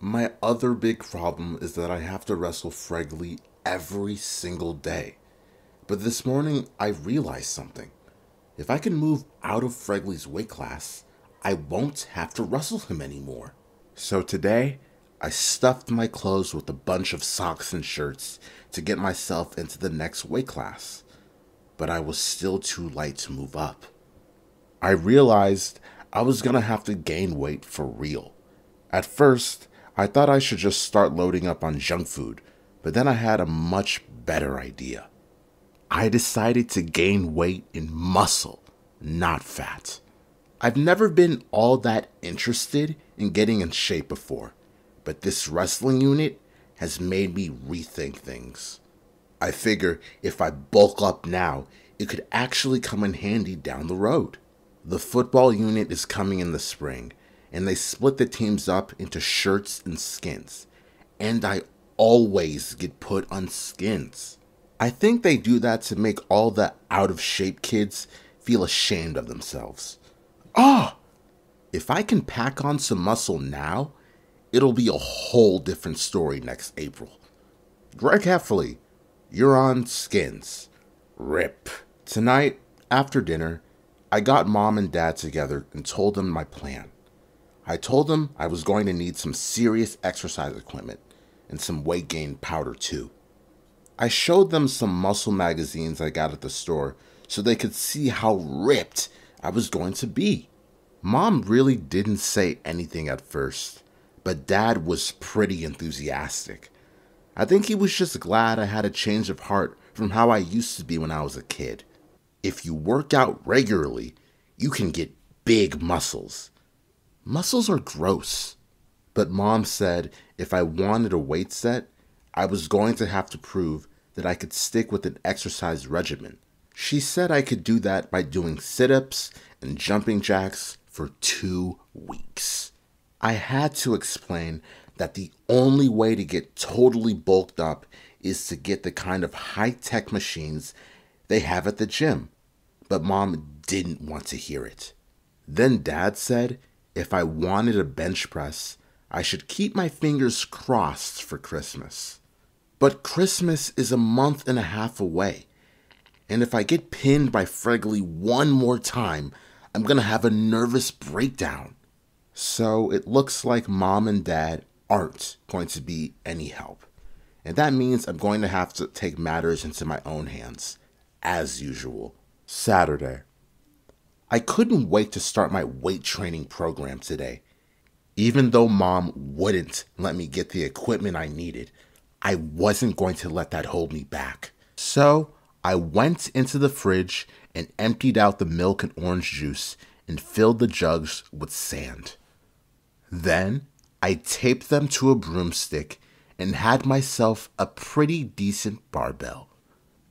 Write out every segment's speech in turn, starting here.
My other big problem is that I have to wrestle Fregley every single day. But this morning, I realized something. If I can move out of Fregley's weight class, I won't have to wrestle him anymore. So today, I stuffed my clothes with a bunch of socks and shirts to get myself into the next weight class. But I was still too light to move up. I realized I was gonna have to gain weight for real. At first, I thought I should just start loading up on junk food, but then I had a much better idea. I decided to gain weight in muscle, not fat. I've never been all that interested in getting in shape before, but this wrestling unit has made me rethink things. I figure if I bulk up now, it could actually come in handy down the road. The football unit is coming in the spring, and they split the teams up into shirts and skins, and I always get put on skins. I think they do that to make all the out-of-shape kids feel ashamed of themselves. If I can pack on some muscle now, it'll be a whole different story next April. Greg Heffley, you're on skins. RIP. Tonight, after dinner, I got Mom and Dad together and told them my plan. I told them I was going to need some serious exercise equipment and some weight gain powder too. I showed them some muscle magazines I got at the store so they could see how ripped I was going to be. Mom really didn't say anything at first, but Dad was pretty enthusiastic. I think he was just glad I had a change of heart from how I used to be when I was a kid. If you work out regularly, you can get big muscles. Muscles are gross. But Mom said if I wanted a weight set, I was going to have to prove that I could stick with an exercise regimen. She said I could do that by doing sit-ups and jumping jacks for 2 weeks. I had to explain that the only way to get totally bulked up is to get the kind of high-tech machines they have at the gym. But Mom didn't want to hear it. Then Dad said if I wanted a bench press, I should keep my fingers crossed for Christmas. But Christmas is a month and a half away, and if I get pinned by Fregley one more time, I'm gonna have a nervous breakdown. So it looks like Mom and Dad aren't going to be any help. And that means I'm going to have to take matters into my own hands, as usual. Saturday. I couldn't wait to start my weight training program today. Even though Mom wouldn't let me get the equipment I needed, I wasn't going to let that hold me back. So I went into the fridge and emptied out the milk and orange juice and filled the jugs with sand. Then I taped them to a broomstick and had myself a pretty decent barbell.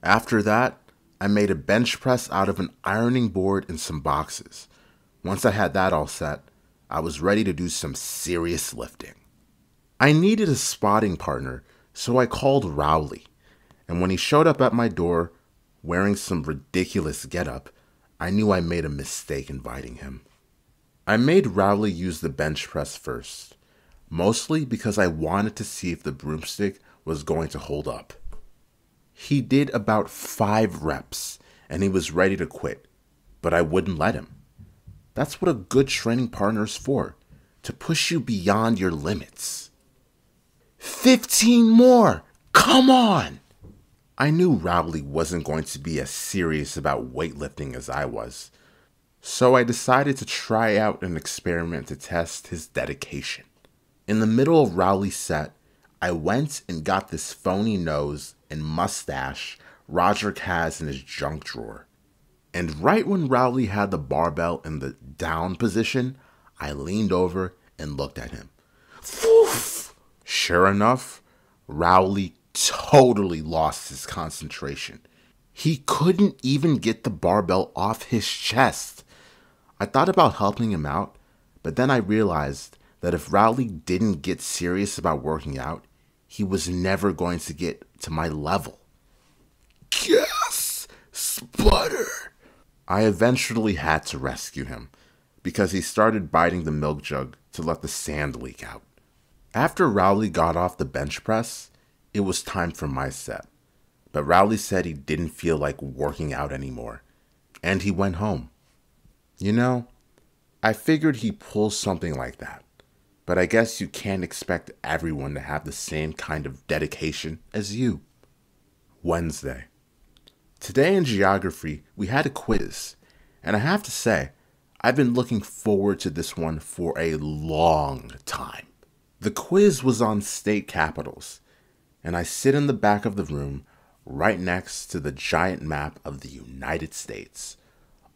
After that, I made a bench press out of an ironing board and some boxes. Once I had that all set, I was ready to do some serious lifting. I needed a spotting partner, so I called Rowley, and when he showed up at my door wearing some ridiculous getup, I knew I made a mistake inviting him. I made Rowley use the bench press first, mostly because I wanted to see if the broomstick was going to hold up. He did about 5 reps, and he was ready to quit, but I wouldn't let him. That's what a good training partner is for, to push you beyond your limits. 15 more! Come on! I knew Rowley wasn't going to be as serious about weightlifting as I was, so I decided to try out an experiment to test his dedication. In the middle of Rowley's set, I went and got this phony nose and mustache Roderick has in his junk drawer. And right when Rowley had the barbell in the down position, I leaned over and looked at him. Poof! Sure enough, Rowley totally lost his concentration. He couldn't even get the barbell off his chest. I thought about helping him out, but then I realized that if Rowley didn't get serious about working out, he was never going to get to my level. Yes! Sputter! I eventually had to rescue him because he started biting the milk jug to let the sand leak out. After Rowley got off the bench press, it was time for my set. But Rowley said he didn't feel like working out anymore, and he went home. You know, I figured he'd pull something like that, but I guess you can't expect everyone to have the same kind of dedication as you. Wednesday. Today in geography, we had a quiz, and I have to say, I've been looking forward to this one for a long time. The quiz was on state capitals, and I sit in the back of the room right next to the giant map of the United States.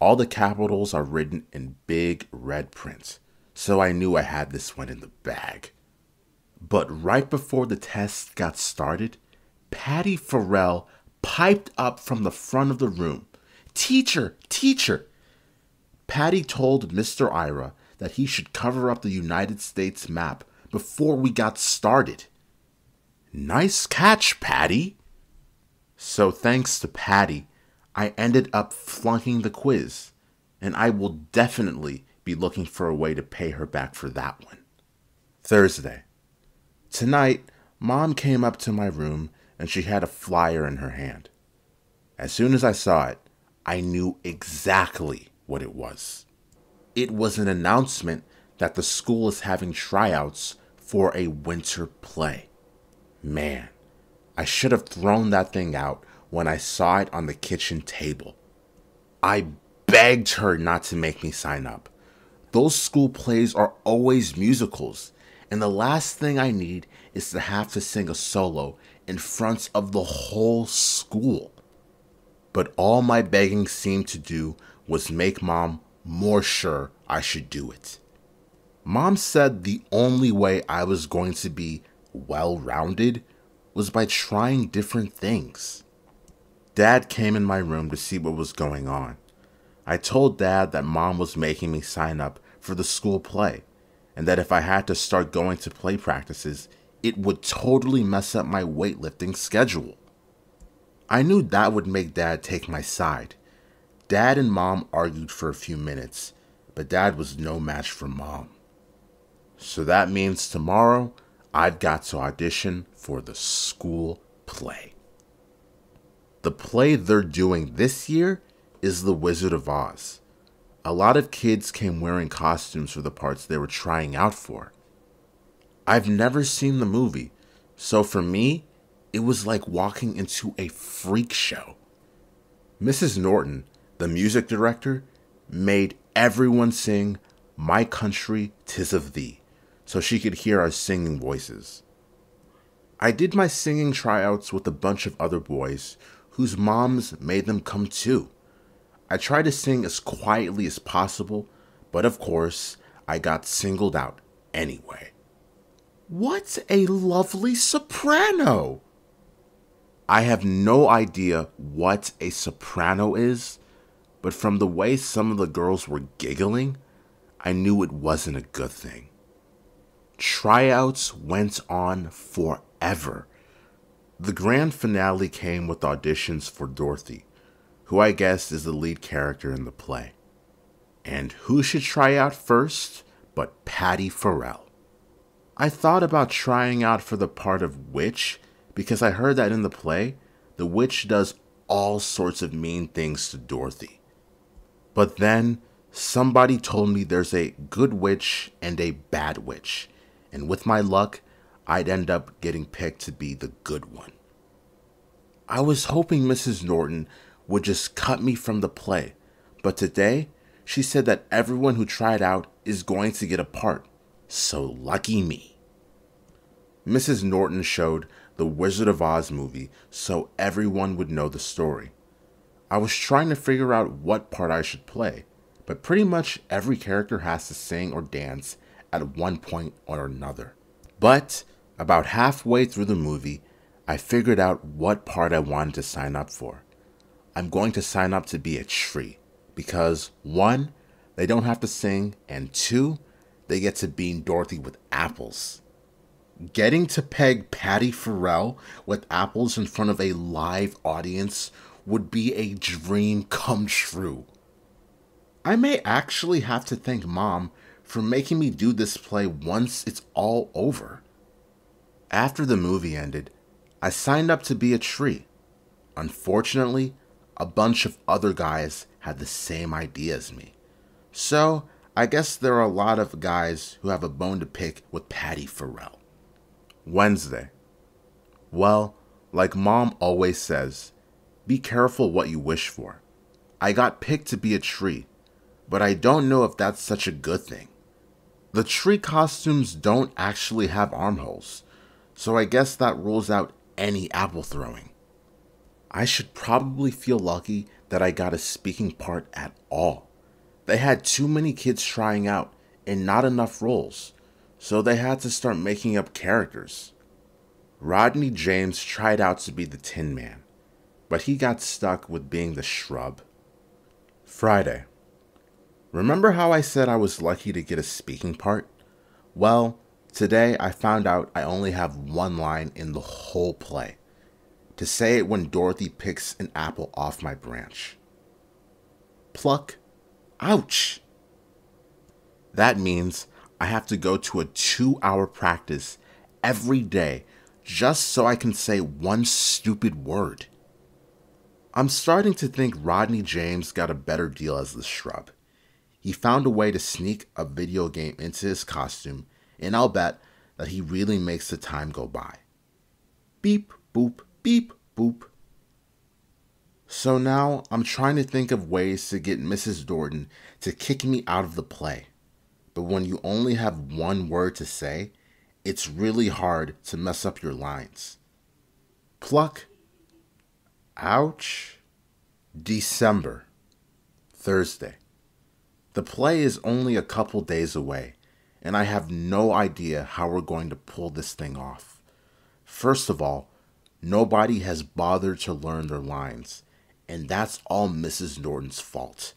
All the capitals are written in big red print, so I knew I had this one in the bag. But right before the test got started, Patty Farrell piped up from the front of the room. "Teacher, teacher!" Patty told Mr. Ira that he should cover up the United States map before we got started. Nice catch, Patty. So thanks to Patty, I ended up flunking the quiz, and I will definitely be looking for a way to pay her back for that one. Thursday. Tonight, Mom came up to my room and she had a flyer in her hand. As soon as I saw it, I knew exactly what it was. It was an announcement that the school is having tryouts for a winter play. Man, I should have thrown that thing out when I saw it on the kitchen table. I begged her not to make me sign up. Those school plays are always musicals, and the last thing I need is to have to sing a solo in front of the whole school. But all my begging seemed to do was make Mom more sure I should do it. Mom said the only way I was going to be well-rounded was by trying different things. Dad came in my room to see what was going on. I told Dad that Mom was making me sign up for the school play, and that if I had to start going to play practices, it would totally mess up my weightlifting schedule. I knew that would make Dad take my side. Dad and Mom argued for a few minutes, but Dad was no match for Mom. So that means tomorrow, I've got to audition for the school play. The play they're doing this year is The Wizard of Oz. A lot of kids came wearing costumes for the parts they were trying out for. I've never seen the movie, so for me, it was like walking into a freak show. Mrs. Norton, the music director, made everyone sing "My Country 'Tis of Thee," so she could hear our singing voices. I did my singing tryouts with a bunch of other boys whose moms made them come too. I tried to sing as quietly as possible, but of course, I got singled out anyway. What a lovely soprano! I have no idea what a soprano is, but from the way some of the girls were giggling, I knew it wasn't a good thing. Tryouts went on forever. The grand finale came with auditions for Dorothy, who I guess is the lead character in the play. And who should try out first but Patty Farrell. I thought about trying out for the part of witch because I heard that in the play, the witch does all sorts of mean things to Dorothy. But then somebody told me there's a good witch and a bad witch, and with my luck, I'd end up getting picked to be the good one. I was hoping Mrs. Norton would just cut me from the play, but today she said that everyone who tried out is going to get a part, so lucky me. Mrs. Norton showed the Wizard of Oz movie so everyone would know the story. I was trying to figure out what part I should play, but pretty much every character has to sing or dance at one point or another. But about halfway through the movie, I figured out what part I wanted to sign up for. I'm going to sign up to be a tree because 1, they don't have to sing, and 2, they get to bean Dorothy with apples. Getting to peg Patty Farrell with apples in front of a live audience would be a dream come true. I may actually have to thank Mom for making me do this play once it's all over. After the movie ended, I signed up to be a tree. Unfortunately, a bunch of other guys had the same idea as me. So, I guess there are a lot of guys who have a bone to pick with Patty Farrell. Wednesday. Well, like Mom always says, be careful what you wish for. I got picked to be a tree, but I don't know if that's such a good thing. The tree costumes don't actually have armholes, so I guess that rules out any apple throwing. I should probably feel lucky that I got a speaking part at all. They had too many kids trying out and not enough roles, so they had to start making up characters. Rodney James tried out to be the Tin Man, but he got stuck with being the Shrub. Friday. Remember how I said I was lucky to get a speaking part? Well, today I found out I only have one line in the whole play. To say it when Dorothy picks an apple off my branch. Pluck. Ouch! That means I have to go to a 2-hour practice every day just so I can say one stupid word. I'm starting to think Rodney James got a better deal as the Shrub. He found a way to sneak a video game into his costume, and I'll bet that he really makes the time go by. Beep, boop, beep, boop. So now I'm trying to think of ways to get Mrs. Norton to kick me out of the play. But when you only have one word to say, it's really hard to mess up your lines. Pluck. Ouch. December. Thursday. The play is only a couple days away, and I have no idea how we're going to pull this thing off. First of all, nobody has bothered to learn their lines, and that's all Mrs. Norton's fault.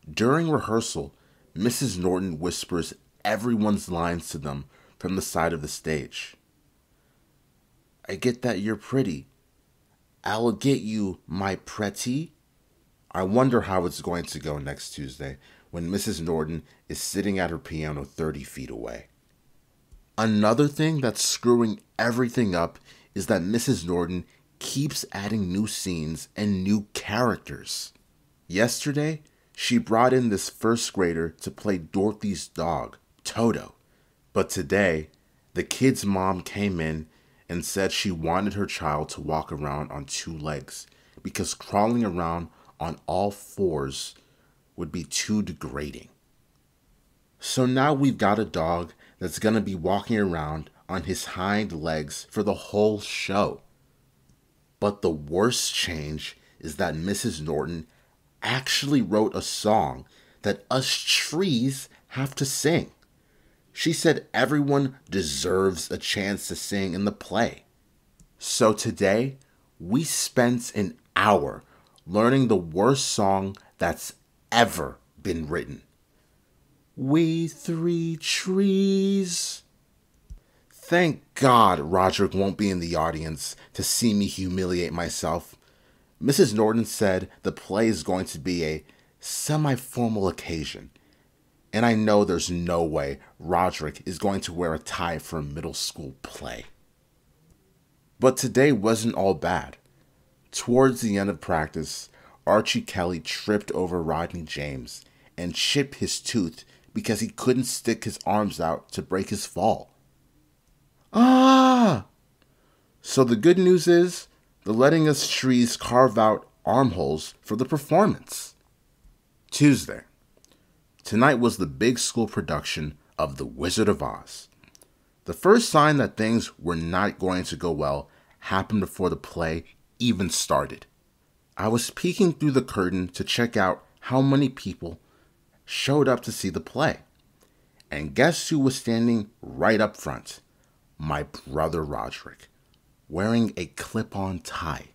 During rehearsal, Mrs. Norton whispers everyone's lines to them from the side of the stage. I get that you're pretty. I'll get you, my pretty. I wonder how it's going to go next Tuesday when Mrs. Norton is sitting at her piano 30 feet away. Another thing that's screwing everything up is that Mrs. Norton keeps adding new scenes and new characters. Yesterday, she brought in this first grader to play Dorothy's dog, Toto. But today, the kid's mom came in and said she wanted her child to walk around on 2 legs because crawling around on all 4s would be too degrading. So now we've got a dog that's going to be walking around on his hind legs for the whole show. But the worst change is that Mrs. Norton actually wrote a song that us trees have to sing. She said everyone deserves a chance to sing in the play. So today, we spent an hour learning the worst song that's ever been written. We 3 trees. Thank God Roderick won't be in the audience to see me humiliate myself. Mrs. Norton said the play is going to be a semi-formal occasion, and I know there's no way Roderick is going to wear a tie for a middle school play. But today wasn't all bad. Towards the end of practice, Archie Kelly tripped over Rodney James and chipped his tooth because he couldn't stick his arms out to break his fall. Ah! So the good news is, they're letting us trees carve out armholes for the performance. Tuesday. Tonight was the big school production of The Wizard of Oz. The first sign that things were not going to go well happened before the play even started. I was peeking through the curtain to check out how many people showed up to see the play. And guess who was standing right up front? My brother Roderick, wearing a clip-on tie.